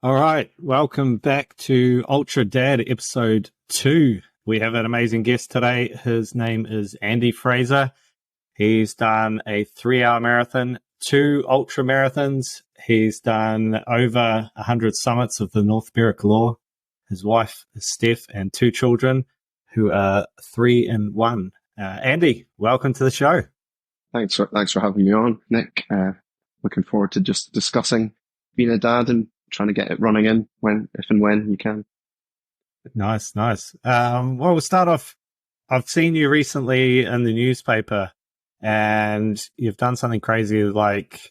All right, welcome back to Ultra Dad episode 2. We have an amazing guest today. His name is Andy Fraser. He's done a 3-hour marathon, 2 ultra marathons. He's done over 100 summits of the North Berwick Law. His wife is Steph and 2 children who are 3 and 1. Andy, welcome to the show. Thanks for having me on, Nick. Looking forward to just discussing being a dad and trying to get it running in if and when you can. Nice. Well, we'll start off. I've seen you recently in the newspaper and you've done something crazy like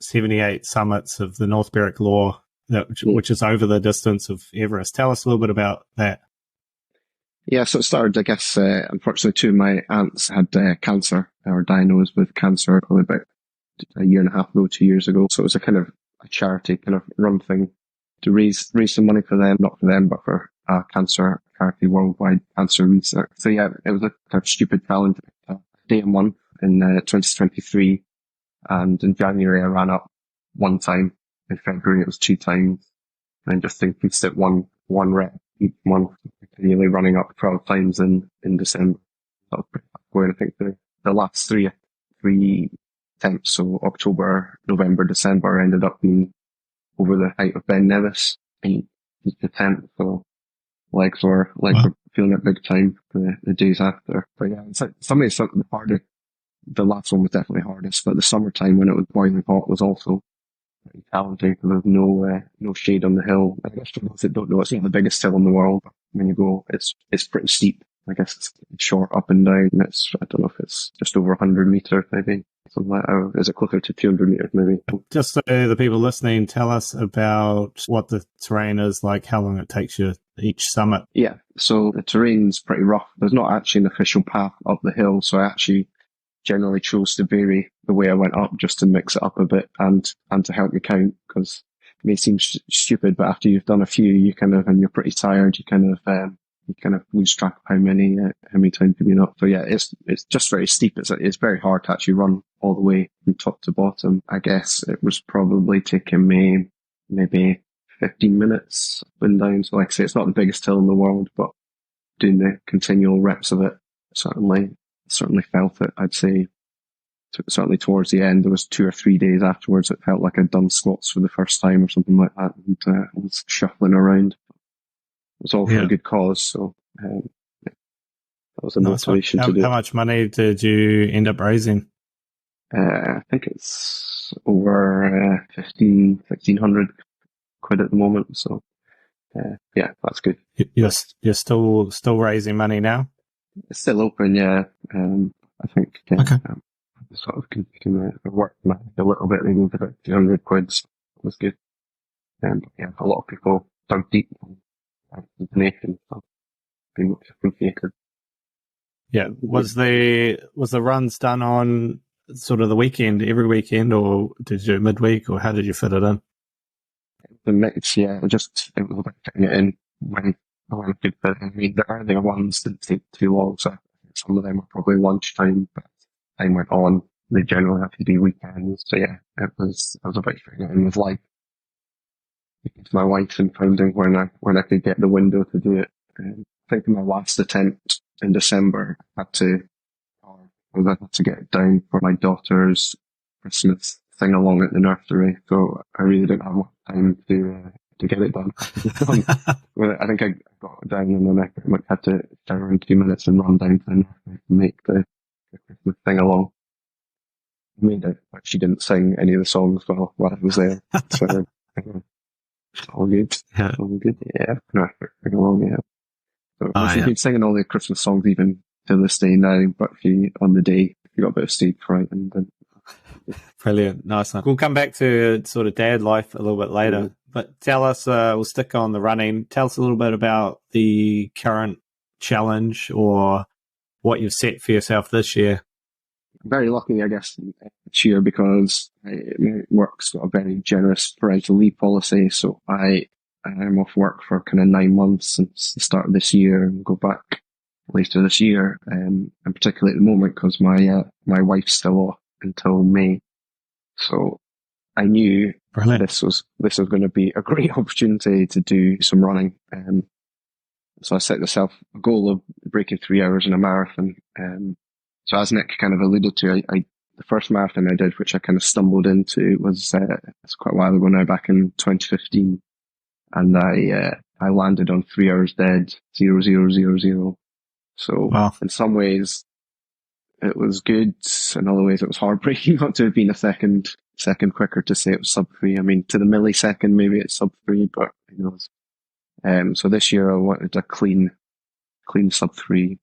78 summits of the North Berwick Law, which is over the distance of Everest. Tell us a little bit about that. Yeah, so it started, I guess, unfortunately 2 of my aunts had cancer, or diagnosed with cancer probably about a year and a half ago, 2 years ago. So it was a kind of a charity kind of run thing to raise some money for them, not for them, but for cancer charity, worldwide cancer research. So yeah, it was a kind of stupid challenge. Day and 1 in 2023. And in January, I ran up 1 time. In February, it was 2 times. And just increased it one rep each month, nearly running up 12 times in December. That was pretty going. I think the last three attempts, so October, November, December, ended up being over the height of Ben Nevis in each attempt. So legs were feeling it big time the days after. But yeah, something the harder. The last one was definitely hardest, but the summertime when it was boiling hot was also pretty challenging because there's no shade on the hill. I guess for those that don't know, it's not the biggest hill in the world, but when you go, it's pretty steep. I guess it's short up and down. I don't know if it's just over 100 meters, maybe. Something like that. Is it closer to 200 meters, maybe? Just so the people listening, tell us about what the terrain is like, how long it takes you each summit. Yeah, so the terrain's pretty rough. There's not actually an official path up the hill, so I actually generally chose to vary the way I went up just to mix it up a bit and to help me count, because it may seem stupid, but after you've done a few, and you're pretty tired, you kind of lose track of how many times you've been up. So yeah, it's just very steep. It's very hard to actually run all the way from top to bottom. I guess it was probably taking me maybe 15 minutes up and down. So like I say, it's not the biggest hill in the world, but doing the continual reps of it certainly felt it. I'd say certainly towards the end, there was 2 or 3 days afterwards, it felt like I'd done squats for the first time or something like that, and I was shuffling around. It was all for a good cause, so that was a motivation to do. How much money did you end up raising? I think it's over 1,600 quid at the moment, so yeah, that's good. You're still raising money now? It's still open, yeah. I think okay. Sort of can work a little bit, maybe about 200 quid was good. But yeah, a lot of people dug deep and donations, so being much appreciated. Yeah, was the runs done on sort of the weekend, every weekend, or did you do midweek, or how did you fit it in? The mix, yeah, it was about fitting it in when I could fit it in. I mean, the earlier ones didn't take too long, so some of them were probably lunchtime, but time went on. They generally have to do weekends, so yeah, I was about fitting it in with life. To my wife and finding when I could get the window to do it. I think my last attempt in December, I had to get it down for my daughter's Christmas thing along at the nursery, so I really didn't have much time to get it done. I think I got it down and then I pretty much had to shower in 2 minutes and run down to the nursery to make the Christmas thing along. I made it, but she didn't sing any of the songs while I was there. So all good. Yeah. All good. Yeah. No, sing along, yeah. So she's been singing all the Christmas songs even to this day now, but on the day, you got a bit of stage fright and then. Brilliant. Nice one. We'll come back to sort of dad life a little bit later, but tell us, we'll stick on the running. Tell us a little bit about the current challenge or what you've set for yourself this year. I'm very lucky, I guess, this year because work's got a very generous parental leave policy. So I'm off work for kind of 9 months since the start of this year and go back later this year. And particularly at the moment because my wife's still off until May. So I knew Brilliant. this was going to be a great opportunity to do some running. So I set myself a goal of breaking 3 hours in a marathon. So as Nick kind of alluded to, the first marathon I did, which I kind of stumbled into, was it's quite a while ago now, back in 2015, and I landed on 3 hours dead, 0000. So Wow. in some ways it was good, in other ways it was heartbreaking not to have been a second quicker to say it was sub 3. I mean, to the millisecond maybe it's sub 3, but who knows. So this year I wanted a clean sub 3.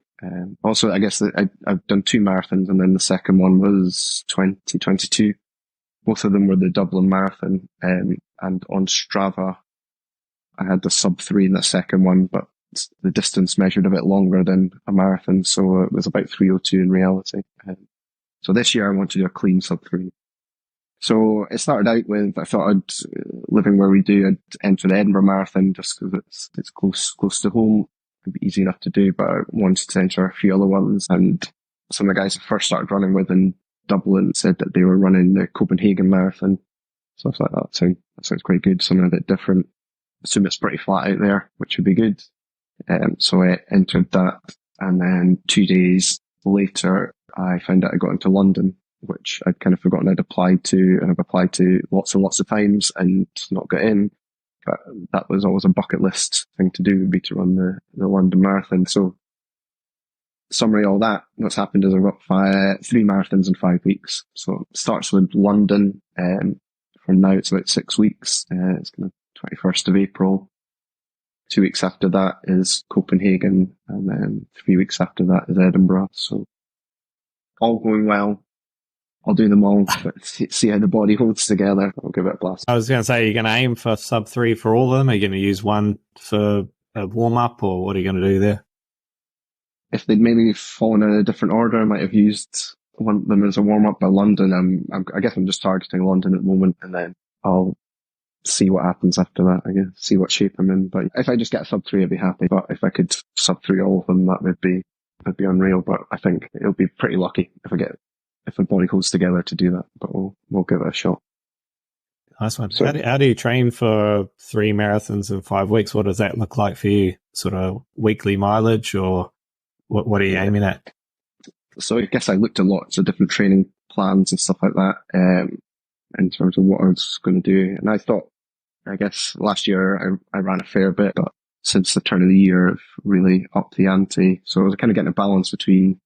Also, I guess that I've done 2 marathons, and then the second one was 2022. Both of them were the Dublin Marathon. And on Strava, I had the sub 3 in the second one, but the distance measured a bit longer than a marathon, so it was about 3:02 in reality. So this year I want to do a clean sub 3. So it started out with, I thought living where we do, I'd enter the Edinburgh Marathon just because it's close to home. It'd be easy enough to do, but I wanted to enter a few other ones. And some of the guys I first started running with in Dublin said that they were running the Copenhagen Marathon. So I was like, that sounds quite good, something a bit different. Assume it's pretty flat out there, which would be good. So I entered that, and then 2 days later, I found out I got into London, which I'd kind of forgotten I'd applied to, and I've applied to lots and lots of times and not got in. But that was always a bucket list thing to do, would be to run the London Marathon. So, summary of all that, what's happened is I've got 3 marathons in 5 weeks. So it starts with London. From now it's about 6 weeks. It's kind of 21st of April. 2 weeks after that is Copenhagen, and then 3 weeks after that is Edinburgh. So all going well. I'll do them all, but see how the body holds together. I'll give it a blast. I was going to say, you're going to aim for sub 3 for all of them? Are you going to use one for a warm-up, or what are you going to do there? If they'd maybe fallen in a different order, I might have used one of them as a warm-up. By London, I guess I'm just targeting London at the moment, and then I'll see what happens after that, I guess. See what shape I'm in. But if I just get a sub 3, I'd be happy. But if I could sub 3 all of them, that would be unreal. But I think it'll be pretty lucky if the body holds together to do that. But we'll give it a shot. Nice one. So, how do you train for 3 marathons in 5 weeks? What does that look like for you? Sort of weekly mileage, or what are you aiming at? So I guess I looked at lots of different training plans and stuff like that, in terms of what I was going to do. And I thought, I guess last year I ran a fair bit, but since the turn of the year I've really upped the ante. So I was kind of getting a balance between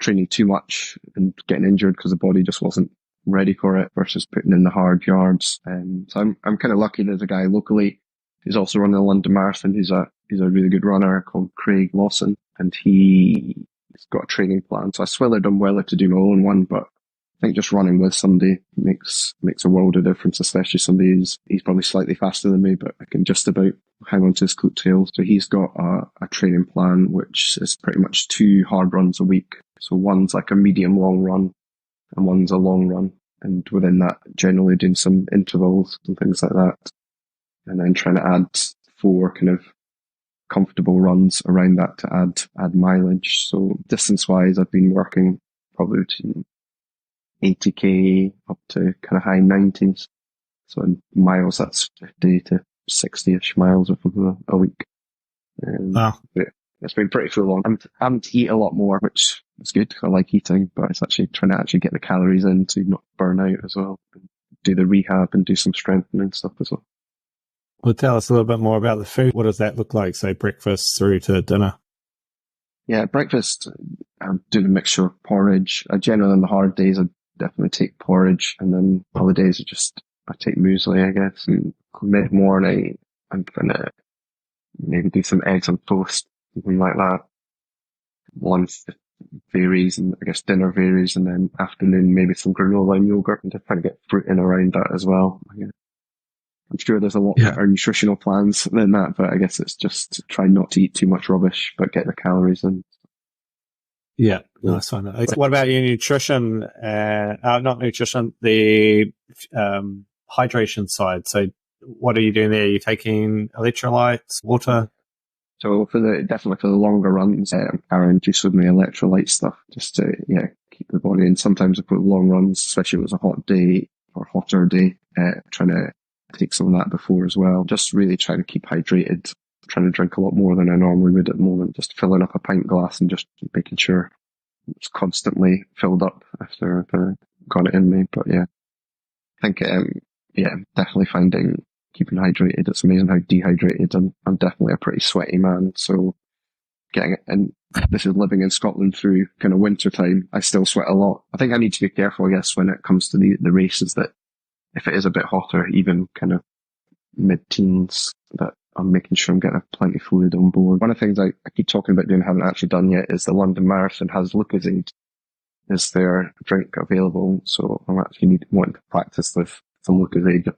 training too much and getting injured because the body just wasn't ready for it, versus putting in the hard yards. So I'm kind of lucky. There's a guy locally who's also running the London Marathon. He's a really good runner called Craig Lawson, and he's got a training plan. So I swithered him whether to do my own one, but I think just running with somebody makes a world of difference, especially somebody he's probably slightly faster than me, but I can just about hang on to his coattails. So he's got a training plan which is pretty much 2 hard runs a week. So one's like a medium long run and one's a long run. And within that, generally doing some intervals and things like that. And then trying to add 4 kind of comfortable runs around that to add mileage. So distance wise, I've been working probably between 80k up to kind of high 90s. So in miles, that's 50 to 60-ish miles a week. Wow. It's been pretty full on. I'm having to eat a lot more, which is good. I like eating, but it's actually trying to get the calories in to not burn out as well. And do the rehab and do some strengthening stuff as well. Well, tell us a little bit more about the food. What does that look like, say, breakfast through to dinner? Yeah, breakfast, I'm doing a mixture of porridge. Generally on the hard days, I definitely take porridge, and then other days I take muesli, I guess. And mid-morning, I'm gonna maybe do some eggs on toast, something like that. Lunch varies, and I guess dinner varies, and then afternoon maybe some granola and yogurt, and just trying to get fruit in around that as well. I'm sure there's a lot better nutritional plans than that, but I guess it's just try not to eat too much rubbish, but get the calories in. Yeah, nice one. What about your nutrition? Not nutrition, the hydration side. So what are you doing there? Are you taking electrolytes, water? So definitely for the longer runs, I'm carrying juice with my electrolyte stuff just to keep the body in. Sometimes I put long runs, especially if it was a hot day, or hotter day, trying to take some of that before as well. Just really trying to keep hydrated, trying to drink a lot more than I normally would at the moment, just filling up a pint glass and just making sure it's constantly filled up after I've got it in me. But yeah, I think, definitely finding keeping hydrated. It's amazing how dehydrated I'm definitely a pretty sweaty man. So getting it, and this is living in Scotland through kind of winter time, I still sweat a lot. I think I need to be careful, I guess, when it comes to the races, that if it is a bit hotter, even kind of mid-teens, that I'm making sure I'm getting plenty of fluid on board. One of the things I keep talking about doing, haven't actually done yet, is the London Marathon has Lucozade as their drink available. So I'm actually wanting to practice with some Lucozade.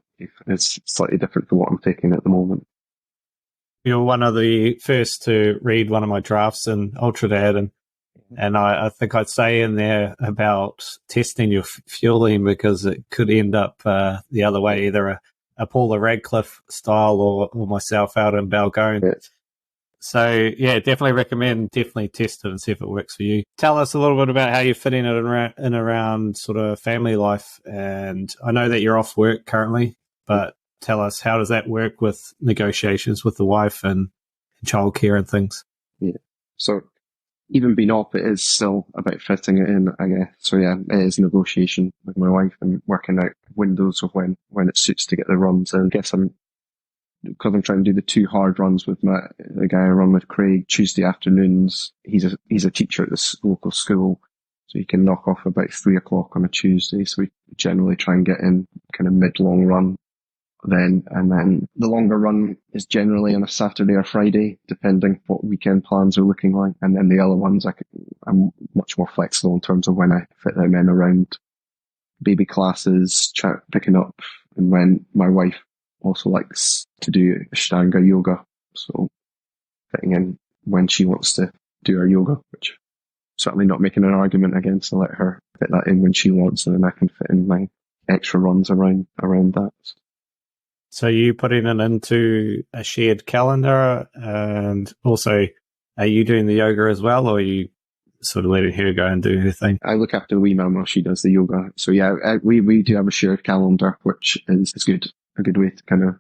It's slightly different from what I'm taking at the moment. You're one of the first to read one of my drafts in Ultra Dad, and I think I'd say in there about testing your fueling, because it could end up the other way, either a Paula Radcliffe style or myself out in Balgone. Yes. So yeah, definitely recommend, definitely test it and see if it works for you. Tell us a little bit about how you're fitting it in around sort of family life. And I know that you're off work currently, but tell us, how does that work with negotiations with the wife and childcare and things? Yeah. So even being off, it is still about fitting it in, I guess. So yeah, it is negotiation with my wife and working out windows of when it suits to get the runs. And I guess because I'm trying to do the 2 hard runs with the guy I run with, Craig, Tuesday afternoons. He's a teacher at this local school, so he can knock off about 3:00 on a Tuesday. So we generally try and get in kind of mid-long run then, and then the longer run is generally on a Saturday or Friday, depending what weekend plans are looking like. And then the other ones, I'm much more flexible in terms of when I fit them in around baby classes, picking up, and when my wife also likes to do Ashtanga yoga, so fitting in when she wants to do her yoga, which certainly not making an argument against. To let her fit that in when she wants, and then I can fit in my extra runs around that. So you putting it into a shared calendar, and also are you doing the yoga as well, or are you sort of letting her go and do her thing? I look after the wee mum while she does the yoga. So yeah, we do have a shared calendar, which is good. A good way to kind of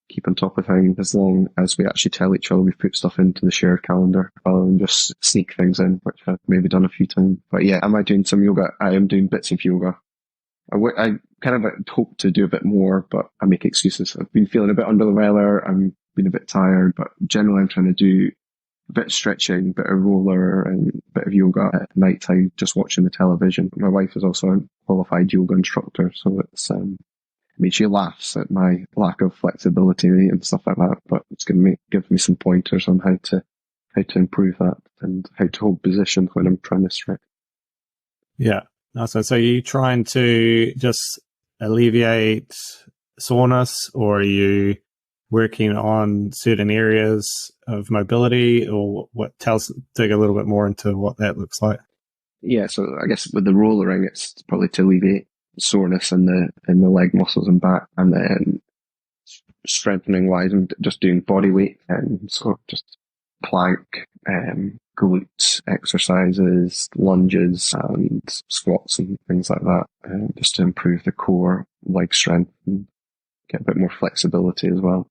keep on top of things, as long as we actually tell each other we've put stuff into the shared calendar rather than just sneak things in, which I've maybe done a few times. But yeah, am I doing some yoga? I am doing bits of yoga. I kind of hope to do a bit more, but I make excuses. I've been feeling a bit under the weather. I'm been a bit tired, but generally I'm trying to do a bit of stretching, a bit of roller, and a bit of yoga at night time, just watching the television. My wife is also a qualified yoga instructor, so it's, she laughs at my lack of flexibility and stuff like that, but it's gives me some pointers on how to improve that and how to hold position when I'm trying to stretch. Yeah. So are you trying to just alleviate soreness, or are you working on certain areas of mobility, or dig a little bit more into what that looks like? Yeah, so I guess with the rollering, it's probably to alleviate soreness in the leg muscles and back, and then strengthening wise, I'm just doing body weight, and so just plank, glute exercises, lunges, and squats and things like that, just to improve the core, leg strength, and get a bit more flexibility as well.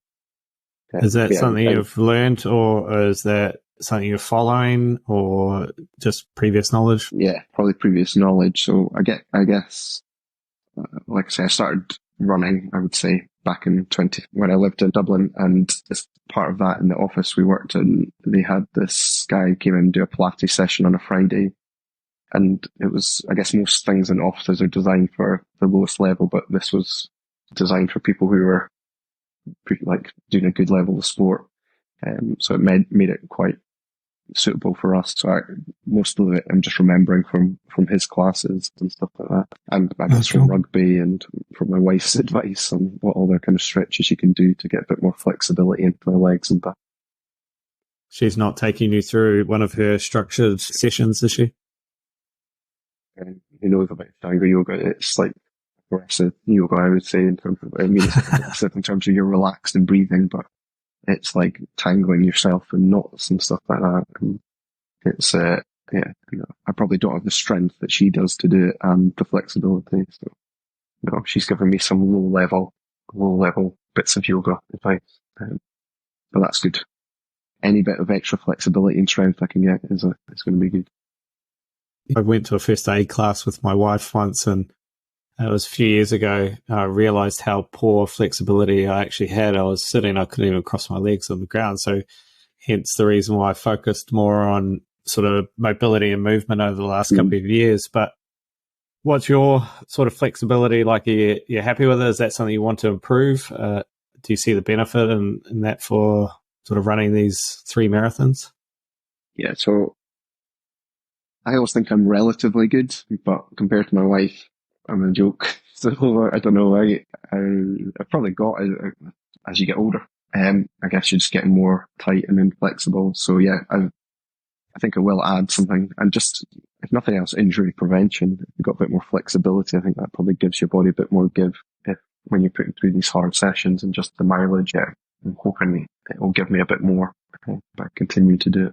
Is that something you've learned, or is that something you're following, or just previous knowledge? Yeah, probably previous knowledge. So I guess, like I say, I started running, I would say, back in when I lived in Dublin, and as part of that in the office we worked in, they had this guy who came in and do a Pilates session on a Friday. And it was, I guess most things in offices are designed for the lowest level, but this was designed for people who were doing a good level of sport. So it made it quite suitable for us. So most of it I'm just remembering from his classes and stuff like that. And I guess from rugby and from my wife's advice on what other kind of stretches you can do to get a bit more flexibility into my legs and back. She's not taking you through one of her structured sessions, is she? Who knows about Ashtanga yoga? It's like aggressive yoga, I would say, in terms of, it's aggressive in terms of you're relaxed and breathing, but it's like tangling yourself in knots and stuff like that. And it's, I probably don't have the strength that she does to do it and the flexibility. So no, she's given me some low level bits of yoga advice. But that's good. Any bit of extra flexibility and strength I can get is going to be good. I went to a first aid class with my wife once, and it was a few years ago. I realized how poor flexibility I actually had. I was sitting, I couldn't even cross my legs on the ground. So hence the reason why I focused more on sort of mobility and movement over the last couple of years. But what's your sort of flexibility like? Are you happy with it? Is that something you want to improve? Do you see the benefit in that for sort of running these 3 marathons? Yeah, so I always think I'm relatively good, but compared to my wife, I'm a joke. So I don't know. I've probably got it as you get older. I guess you're just getting more tight and inflexible. So yeah, I think I will add something, and just, if nothing else, injury prevention. If you've got a bit more flexibility, I think that probably gives your body a bit more give when you're putting through these hard sessions, and just the mileage. Yeah, I'm hoping it will give me a bit more, but I continue to do it.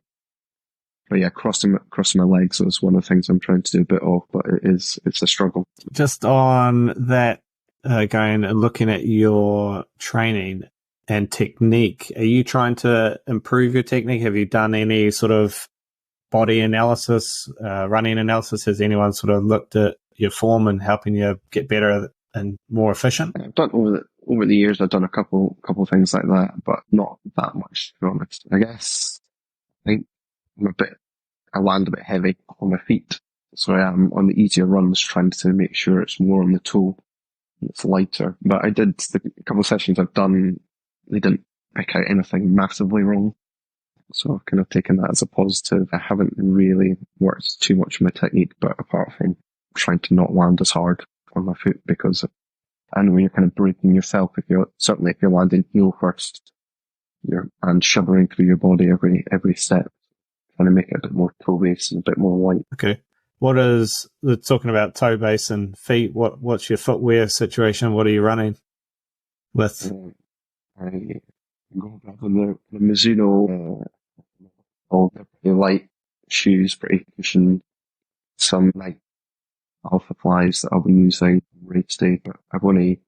But yeah, crossing my legs is one of the things I'm trying to do a bit of, but it's a struggle. Just on that, going and looking at your training and technique, are you trying to improve your technique? Have you done any sort of body analysis, running analysis? Has anyone sort of looked at your form and helping you get better and more efficient? I've done over the years. I've done a couple things like that, but not that much, to be honest. I guess I think I land a bit heavy on my feet, so I am on the easier runs trying to make sure it's more on the toe and it's lighter. But the couple of sessions I've done, they didn't pick out anything massively wrong. So I've kind of taken that as a positive. I haven't really worked too much on my technique, but apart from trying to not land as hard on my foot, because I know you're kind of breaking yourself if you're landing heel first, and shuddering through your body every step, trying to make it a bit more toe base and a bit more light. Okay. What is, talking about toe base and feet, what's your footwear situation? What are you running with? I go with the Mizuno, all pretty light shoes, pretty cushioned. Some like Alpha Flies that I'll be using race day, but I've only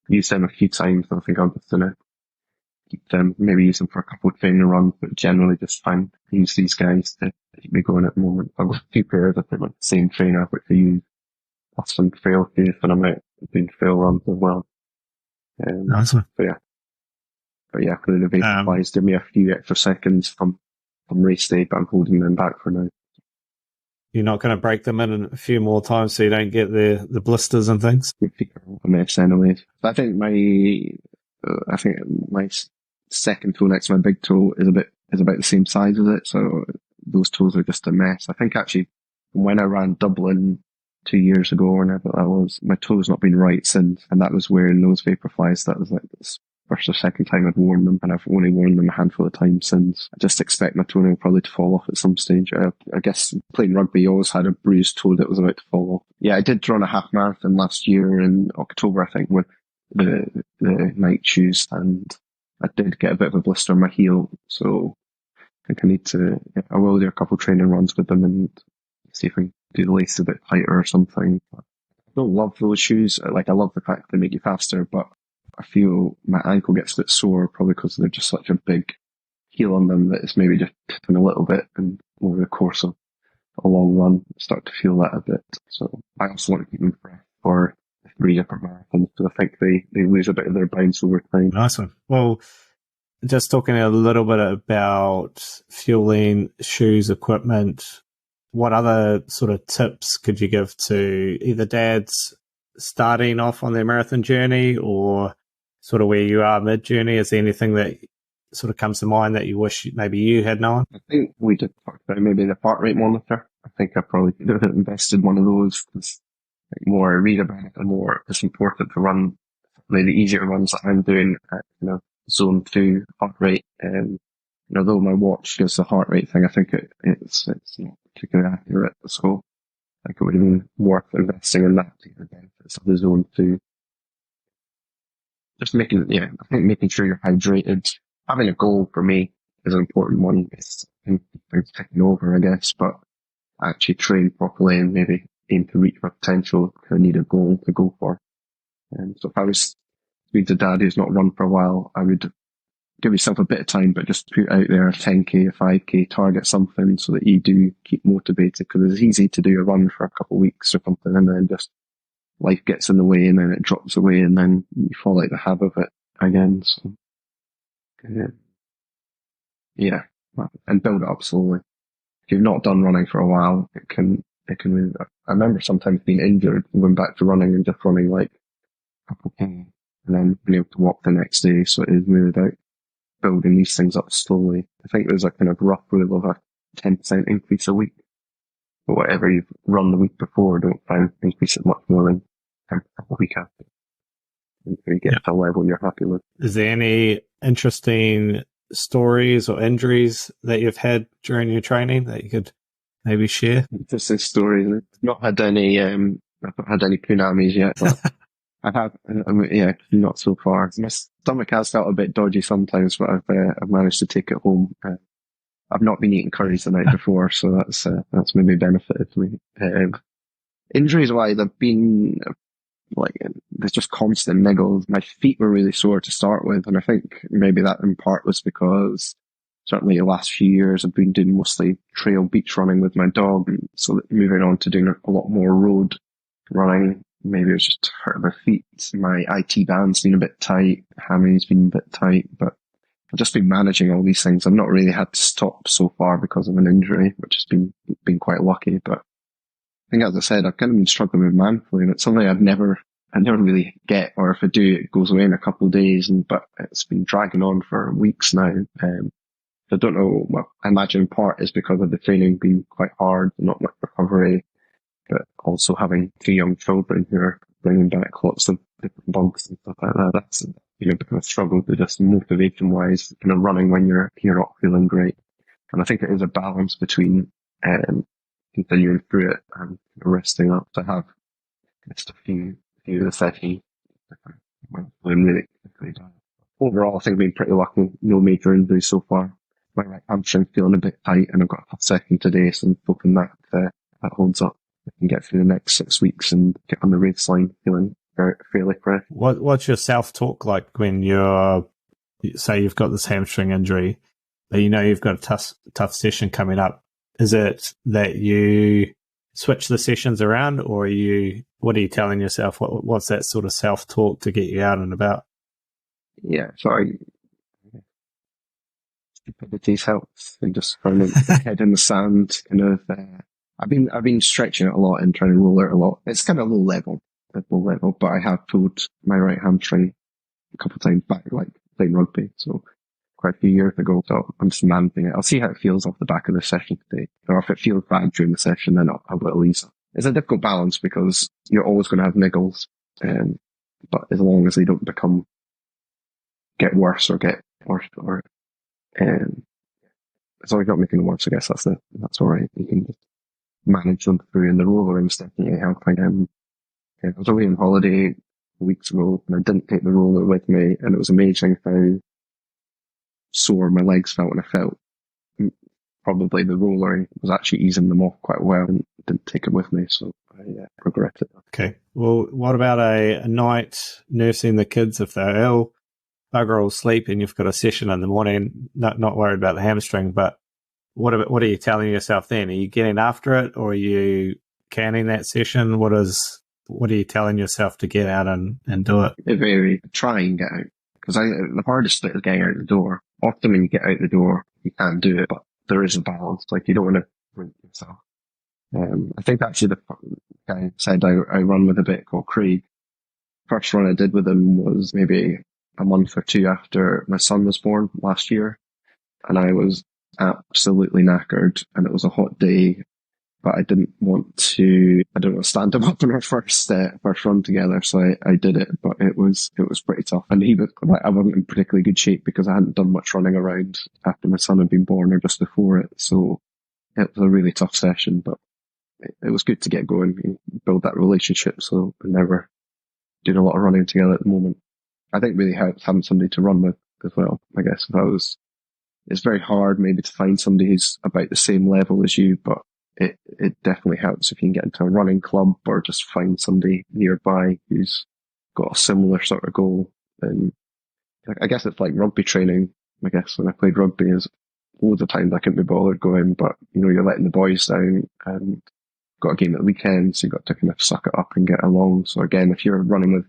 used them a few times. I think I'm just gonna keep them, maybe use them for a couple of training runs, but generally just try use these guys to keep me going at the moment. I've got a few pairs, I think, like the same trainer, which I use. Plus some trail shoes when I'm out doing trail runs as well. Awesome. But yeah, for the Vapor Flies, give me a few extra seconds from race day, but I'm holding them back for now. You're not going to break them in a few more times so you don't get the blisters and things? Your feet are a mess anyways. I think my second toe next to my big toe is about the same size as it, so those toes are just a mess. I think actually when I ran Dublin 2 years ago, or whenever that was, my toe's not been right since, and that was wearing those Vapor Flies. That was like this first or second time I'd worn them, and I've only worn them a handful of times since. I just expect my toenail probably to fall off at some stage. I guess playing rugby, you always had a bruised toe that was about to fall off. Yeah, I did run a half marathon last year in October, I think, with the night shoes, and I did get a bit of a blister on my heel, so I think I will do a couple training runs with them and see if I can do the lace a bit tighter or something. I don't love those shoes. I love the fact they make you faster, but I feel my ankle gets a bit sore, probably because they're just such a big heel on them that it's maybe just tipping a little bit, and over the course of a long run, I start to feel that a bit. So I also want to keep them fresh for the 3 different marathons, so I think they lose a bit of their bounce over time. Nice one. Well, just talking a little bit about fueling, shoes, equipment, what other sort of tips could you give to either dads starting off on their marathon journey or sort of where you are mid-journey? Is there anything that sort of comes to mind that you wish maybe you had known? I think we did talk about maybe the heart rate monitor. I think I probably could have invested one of those, because more I read about it, the more it's important to run the easier runs that I'm doing at, zone 2 heart rate. Although my watch gives the heart rate thing, I think it's not particularly accurate. So I think it would have been worth investing in that to get the benefits of the zone 2. Just I think making sure you're hydrated. Having a goal for me is an important one. It's things taking over, I guess, but actually train properly and maybe aim to reach my potential. I need a goal to go for. So if I was speaking to dad who's not run for a while, I would give yourself a bit of time, but just put out there a 10k, a 5k, target something so that you do keep motivated, because it's easy to do a run for a couple of weeks or something and then just life gets in the way and then it drops away and then you fall out the habit of it again. So, yeah, and build it up slowly. If you've not done running for a while, it can really, I remember sometimes being injured and going back to running and just running like a couple K and then being able to walk the next day. So it is really about building these things up slowly. I think there's a kind of rough rule of a 10% increase a week. But whatever you've run the week before, don't try and increase it much more than 10% a week after. Until you get to a level you're happy with. Is there any interesting stories or injuries that you've had during your training that you could maybe share? Interesting stories. I've not had any punamis yet, but I have, not so far. My stomach has felt a bit dodgy sometimes, but I've managed to take it home. I've not been eating curries the night before, so that's maybe benefited me. Injuries wise, I've been there's just constant niggles. My feet were really sore to start with, and I think maybe that in part was because certainly the last few years I've been doing mostly trail beach running with my dog, and so that moving on to doing a lot more road running, maybe it was just hurt my feet. My IT band's been a bit tight, hammy's been a bit tight, but I've just been managing all these things. I've not really had to stop so far because of an injury, which has been quite lucky. But I think, as I said, I've kind of been struggling with man flu, and it's something I never really get, or if I do, it goes away in a couple of days. But it's been dragging on for weeks now. I don't know. Well, I imagine in part is because of the training being quite hard, not much recovery, but also having 2 young children who are bringing back lots of different bugs and stuff like that. That's a bit of a struggle to just motivation wise, kind of running when you're not feeling great. And I think it is a balance between continuing through it and resting up. So I have missed a few of the sessions. Really quickly. Overall, I think I've been pretty lucky. No major injuries so far. My right hamstring's feeling a bit tight, and I've got a tough session today, so I'm hoping that holds up. I can get through the next 6 weeks and get on the race line feeling fairly fresh. What's your self-talk like when say you've got this hamstring injury, but you know you've got a tough session coming up? Is it that you switch the sessions around, or what are you telling yourself? What's that sort of self-talk to get you out and about? Yeah, stupidity helps, and just throwing my head in the sand, kind of. I've been stretching it a lot and trying to roll it a lot. It's kind of low level, but I have pulled my right hamstring a couple of times back, like playing rugby, so quite a few years ago. So I'm just managing it. I'll see how it feels off the back of the session today, or if it feels bad during the session, then I'll let ease. It's a difficult balance because you're always going to have niggles, but as long as they don't get worse or as long as you're not making them worse, I guess that's all right. You can just manage them through, and the rollers definitely help. I was away on holiday weeks ago and I didn't take the roller with me, and it was amazing how sore my legs felt when I felt. Probably the roller was actually easing them off quite well, and didn't take it with me, so I regret it. Okay. Well, what about a night nursing the kids if they're ill? Bugger all sleep, and you've got a session in the morning. Not worried about the hamstring, but what are you telling yourself then? Are you getting after it, or are you canning that session? What are you telling yourself to get out and do it? It varies. Try and get out, because the hardest bit is getting out the door. Often when you get out the door, you can't do it, but there is a balance. Like, you don't want to ruin yourself. I think actually the guy said I run with a bit called Craig. First run I did with him was maybe a month or 2 after my son was born last year, and I was absolutely knackered, and it was a hot day, but I didn't want to stand him up in our first run together, so I did it, but it was pretty tough, and I wasn't in particularly good shape because I hadn't done much running around after my son had been born or just before it, so it was a really tough session, but it was good to get going and build that relationship, so we're never doing a lot of running together at the moment. I think really helps having somebody to run with as well. I guess it's very hard maybe to find somebody who's about the same level as you, but it definitely helps if you can get into a running club or just find somebody nearby who's got a similar sort of goal. And I guess it's like rugby training. I guess when I played rugby, is loads of times I couldn't be bothered going, but you're letting the boys down and got a game at the weekend, so you got to kind of suck it up and get along. So again, if you're running with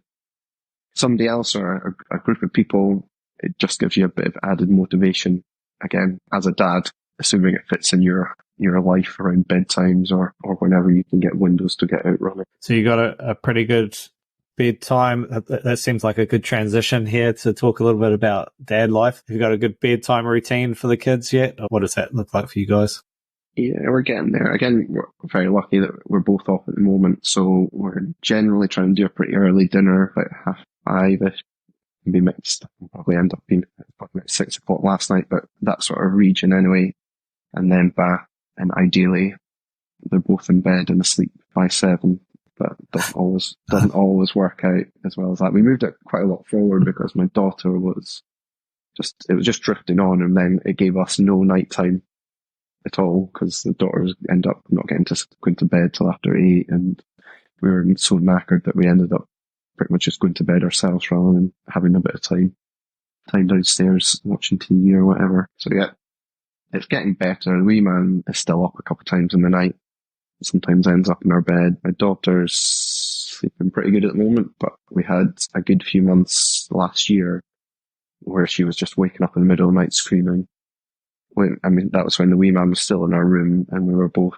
somebody else or a group of people, it just gives you a bit of added motivation. Again, as a dad, assuming it fits in your life around bedtimes or whenever you can get windows to get out running. So you got a pretty good bedtime. That seems like a good transition here to talk a little bit about dad life. Have you got a good bedtime routine for the kids yet? What does that look like for you guys? Yeah, we're getting there. Again, we're very lucky that we're both off at the moment, so we're generally trying to do a pretty early dinner, about 5:30ish. Can be mixed. We'll probably end up being probably about 6 o'clock last night, but that sort of region anyway. And then bath, and ideally they're both in bed and asleep by 7. But doesn't always work out as well as that. We moved it quite a lot forward because my daughter was just drifting on, and then it gave us no nighttime at all because the daughters end up not getting to going to bed till after 8, and we were so knackered that we ended up pretty much just going to bed ourselves rather than having a bit of time downstairs watching TV or whatever. So yeah, it's getting better. The wee man is still up a couple of times in the night. Sometimes ends up in our bed. My daughter's sleeping pretty good at the moment, but we had a good few months last year where she was just waking up in the middle of the night screaming. That was when the wee man was still in our room, and we were both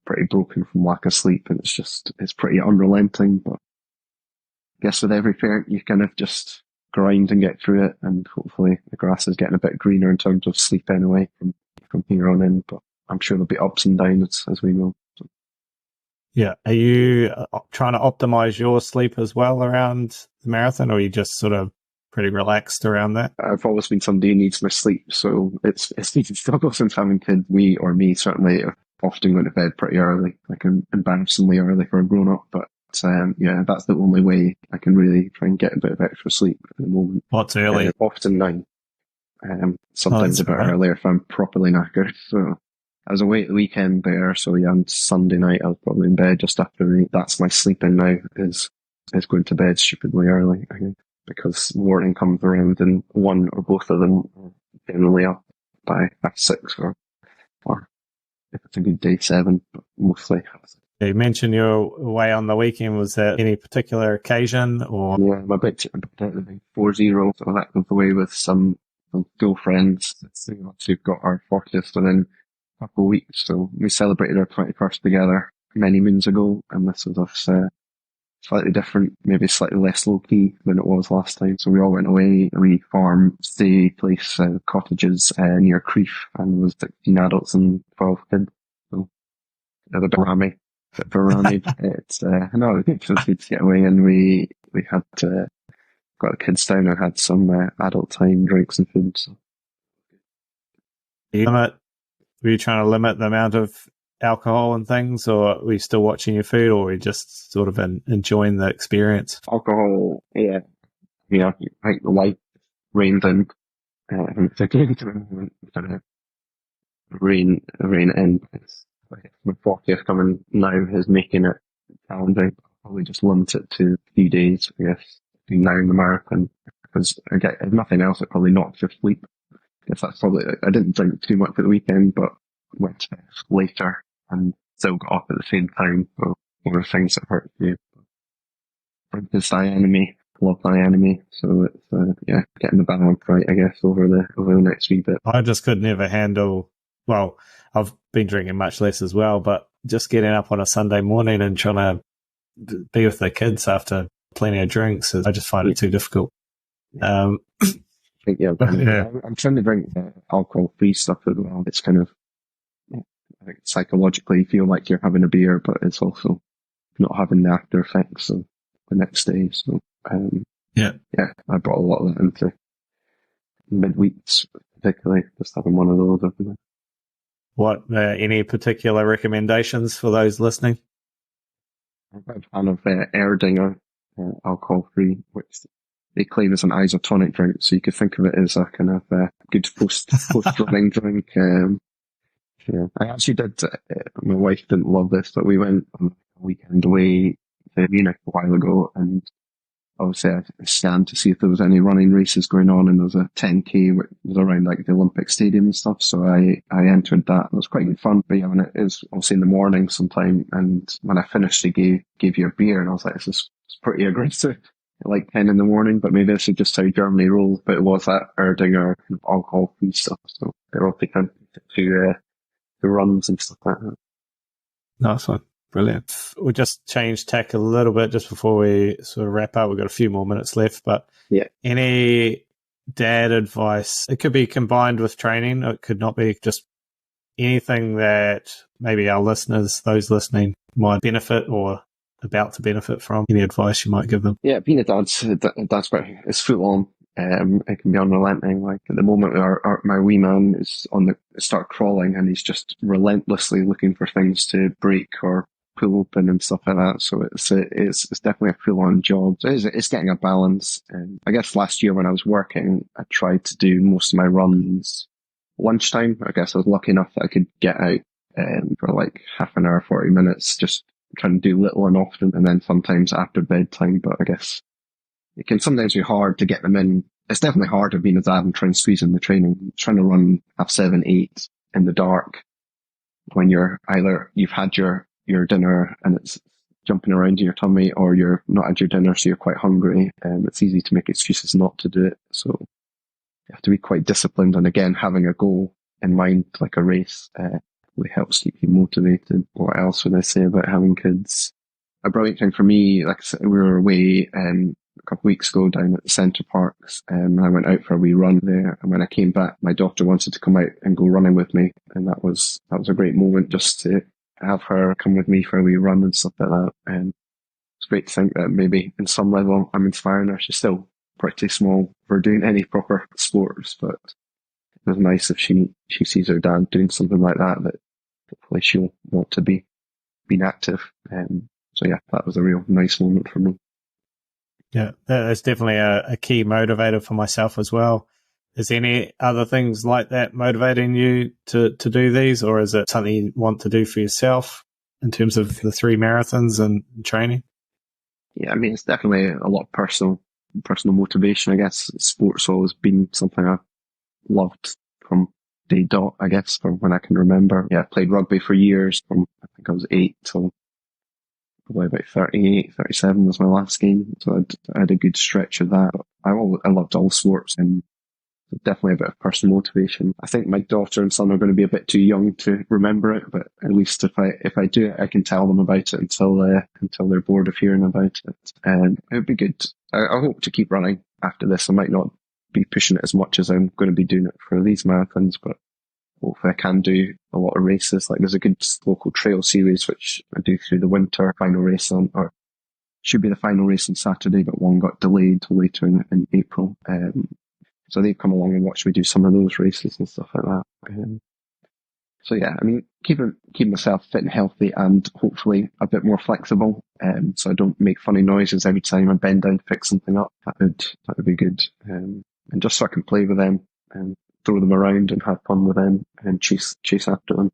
pretty broken from lack of sleep, and it's pretty unrelenting. But I guess with every parent, you kind of just grind and get through it, and hopefully the grass is getting a bit greener in terms of sleep anyway from here on in. But I'm sure there'll be ups and downs as we know. So. Yeah. Are you trying to optimize your sleep as well around the marathon, or are you just sort of pretty relaxed around that? I've always been somebody who needs my sleep, so it's been a struggle since having kids. Me certainly are often going to bed pretty early, like embarrassingly early for a grown-up, but yeah, that's the only way I can really try and get a bit of extra sleep at the moment. What's early? Often 9. Sometimes a bit earlier if I'm properly knackered. So I was away at the weekend there, so yeah, on Sunday night I was probably in bed just after 8. That's my sleeping now, is going to bed stupidly early, I think, because morning comes around and one or both of them are generally up by 6 or if it's a good day 7, but mostly. You mentioned you're away on the weekend. Was that any particular occasion or? Yeah, I'm a bit 4-0, so that goes away with some school friends. We've got our 40th within a couple of weeks, so we celebrated our 21st together many moons ago, and this was slightly different, maybe slightly less low key than it was last time. So we all went away. We farm, stay place, cottages near Crieff, and there was 16 adults and 12 kids. So a bit rammy. It's no, it was good to get away, and we had got the kids down and had some adult time, drinks and food. So. Were you trying to limit the amount of alcohol and things, or were you still watching your food, or were you just sort of enjoying the experience? Alcohol, yeah. I think the light rained in. It's again kind of rain in. My 40th coming now is making it challenging. I'll probably just limit it to a few days, I guess, between now and the marathon. Because if nothing else, it probably knocks your sleep. I guess that's probably, I didn't drink too much at the weekend, but went to bed later and still got up at the same time. So one of the things that hurt you. Drink is thy enemy. Love thy enemy. So it's, yeah, getting the balance right, I guess, over the next wee bit. I just could never handle, well, I've been drinking much less as well, but just getting up on a Sunday morning and trying to be with the kids after plenty of drinks, I just find it too difficult. I think, yeah, I'm trying to drink alcohol-free stuff as well. It's kind of, I think psychologically you feel like you're having a beer, but it's also not having the after effects of the next day. So, yeah, I brought a lot of that into midweeks, particularly, just having one of those. What, any particular recommendations for those listening? I'm a fan of Erdinger, alcohol-free, which they claim is an isotonic drink, so you could think of it as a kind of good post-running drink. Yeah, I actually did. My wife didn't love this, but we went on a weekend away to Munich a while ago, and obviously I scanned to see if there was any running races going on, and there was a 10K which was around like the Olympic Stadium and stuff. So I entered that. It was quite good fun. But yeah, when it is obviously in the morning sometime, and when I finished, they gave you a beer, and I was like, this is pretty aggressive. At like 10 in the morning, but maybe this is just how Germany rolls. But it was that Erdinger kind of alcohol-free stuff, so they're all taken to the runs and stuff like that. Nice one. Brilliant. We'll just change tack a little bit just before we sort of wrap up. We've got a few more minutes left, but yeah, any dad advice? It could be combined with training. It could not be just anything that maybe our listeners, those listening, might benefit or about to benefit from. Any advice you might give them? Yeah, being a dad's quite, it's full on. It can be unrelenting. Like at the moment, my wee man is start crawling, and he's just relentlessly looking for things to break or pull open and stuff like that. So it's definitely a full on job. So it's getting a balance. And I guess last year when I was working, I tried to do most of my runs lunchtime. I guess I was lucky enough that I could get out for like half an hour, 40 minutes, just trying to do little and often, and then sometimes after bedtime. But I guess it can sometimes be hard to get them in. It's definitely harder being a dad and trying to squeeze in the training, trying to run 7, 8 in the dark when you're either you've had your dinner and it's jumping around in your tummy, or you're not had your dinner so you're quite hungry. It's easy to make excuses not to do it. So you have to be quite disciplined, and again, having a goal in mind, like a race, really helps keep you motivated. What else would I say about having kids? A brilliant thing for me, like I said, we were away a couple of weeks ago down at the Centre Parks, and I went out for a wee run there. And when I came back, my daughter wanted to come out and go running with me, and that was a great moment just to have her come with me for a wee run and stuff like that. And it's great to think that maybe in some level I'm inspiring her. She's still pretty small for doing any proper sports, but it was nice if she sees her dad doing something like that hopefully she'll want to be being active. So yeah, that was a real nice moment for me. Yeah, that's definitely a key motivator for myself as well. Is there any other things like that motivating you to do these, or is it something you want to do for yourself in terms of the 3 marathons and training? Yeah, I mean, it's definitely a lot of personal motivation, I guess. Sports always been something I've loved from day dot, I guess, from when I can remember. Yeah, I played rugby for years, from I think I was 8 till probably about 38, 37 was my last game. So I had a good stretch of that. I loved all sports, and definitely a bit of personal motivation. I think my daughter and son are going to be a bit too young to remember it, but at least if I do it, I can tell them about it until they're bored of hearing about it. And it would be good. I hope to keep running after this. I might not be pushing it as much as I'm going to be doing it for these marathons, but hopefully I can do a lot of races. Like there's a good local trail series which I do through the winter. Final race or should be the final race on Saturday, but one got delayed till later in April. So they've come along and watched me do some of those races and stuff like that. So yeah, I mean, keeping myself fit and healthy, and hopefully a bit more flexible. So I don't make funny noises every time I bend down to pick something up. That would be good. And just so I can play with them and throw them around and have fun with them and chase after them.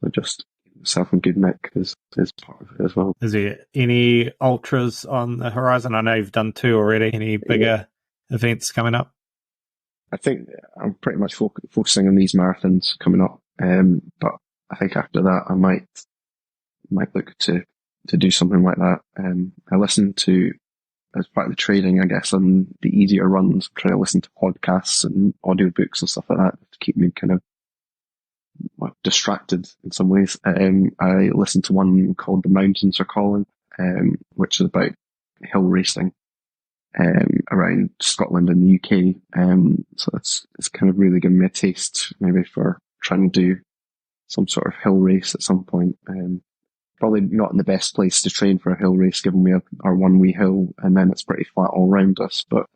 But just keep myself in good nick is part of it as well. Is there any ultras on the horizon? I know you've done 2 already. Any bigger events coming up? I think I'm pretty much focusing on these marathons coming up. But I think after that I might look to do something like that. I listen to, as part of the training, I guess, on the easier runs, try to listen to podcasts and audiobooks and stuff like that to keep me kind of distracted in some ways. I listened to one called The Mountains Are Calling, which is about hill racing around Scotland and the UK. So it's kind of really given me a taste maybe for trying to do some sort of hill race at some point. Probably not in the best place to train for a hill race, given we have our one wee hill and then it's pretty flat all around us. But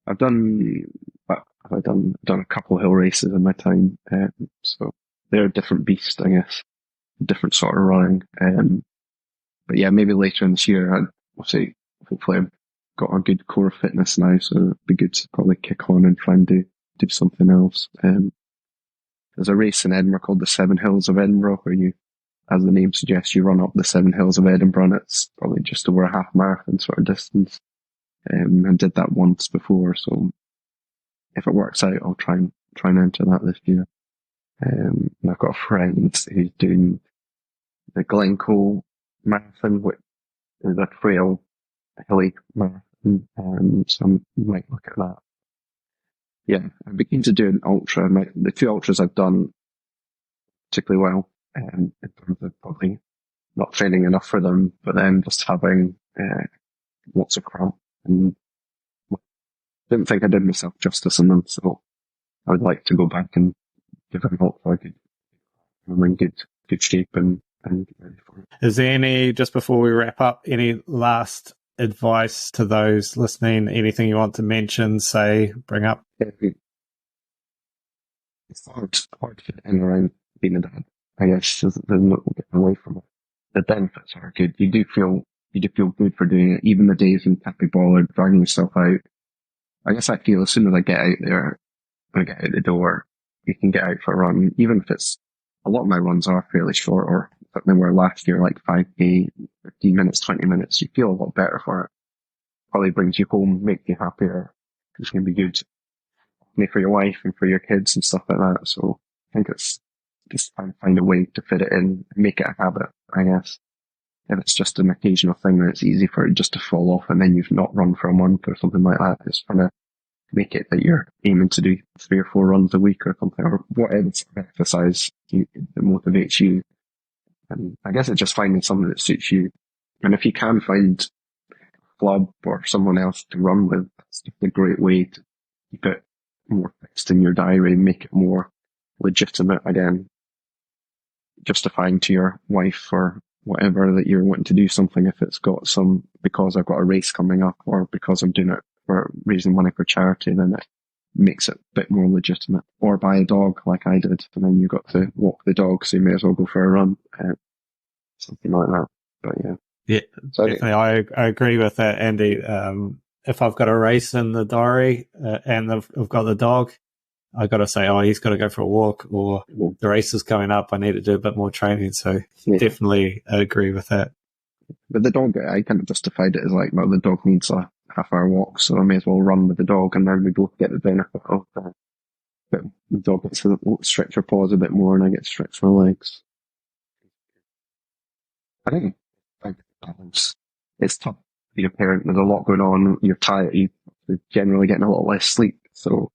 I've done a couple of hill races in my time. So they're a different beast, I guess, different sort of running. But yeah, maybe later in this year, hopefully I've got a good core of fitness now, so it'd be good to probably kick on and try and do something else. There's a race in Edinburgh called the 7 Hills of Edinburgh, where you as the name suggests, you run up the 7 hills of Edinburgh, and it's probably just over a half marathon sort of distance. I did that once before, so if it works out, I'll try and enter that this year. And I've got a friend who's doing the Glencoe Marathon, which is a trail, hilly marathon, so I might look at that. Yeah, I'd be keen to do an ultra. The 2 ultras I've done particularly well, in terms of probably not training enough for them, but then just having lots of cramp, and didn't think I did myself justice in them, so I would like to go back and give them an ultra. I'm in good shape and get ready for it. Is there any, just before we wrap up, any last advice to those listening? Anything you want to mention, say, bring up? It's hard to fit in around being a dad. I guess there's no getting away from it. The benefits are good. You do feel good for doing it. Even the days when you can't be bothered dragging yourself out. I guess I feel as soon as I get out there, when I get out the door, you can get out for a run. Even if a lot of my runs are fairly short, or they were last year, like 5K, 15 minutes, 20 minutes. You feel a lot better for it. Probably brings you home, makes you happier. It's going to be good for your wife and for your kids and stuff like that. So I think it's just trying to find a way to fit it in and make it a habit, I guess. If it's just an occasional thing, then it's easy for it just to fall off and then you've not run for a month or something like that. It's trying to make it that you're aiming to do 3 or 4 runs a week or something, or whatever exercise that motivates you. And I guess it's just finding something that suits you. And if you can find a club or someone else to run with, it's just a great way to keep it more fixed in your diary and make it more legitimate again. Justifying to your wife or whatever that you're wanting to do something, if it's got because I've got a race coming up or because I'm doing it for raising money for charity, then it makes it a bit more legitimate. Or buy a dog like I did, and then you got to walk the dog, so you may as well go for a run. Something like that. But yeah, so definitely. I agree with that, Andy. If I've got a race in the diary and I've got the dog, I got to say, he's got to go for a walk, or the race is coming up, I need to do a bit more training. So definitely agree with that. But the dog, I kind of justified it as like, well, the dog needs a half-hour walk, so I may as well run with the dog, and then we both get the benefit of that. But the dog gets to stretch her paws a bit more, and I get to stretch my legs. I think balance. It's tough to be a parent. There's a lot going on. You're tired. You're generally getting a lot less sleep. So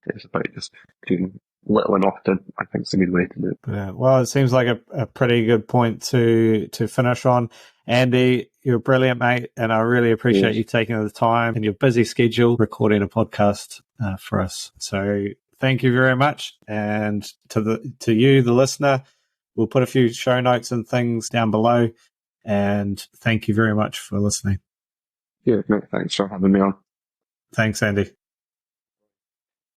it's about just doing little and often. I think it's a good way to do it. Yeah, well, it seems like a pretty good point to finish on. Andy, you're brilliant, mate, and I really appreciate you taking the time and your busy schedule recording a podcast for us. So thank you very much. And to you, the listener, we'll put a few show notes and things down below. And thank you very much for listening. Yeah, mate, thanks for having me on. Thanks, Andy.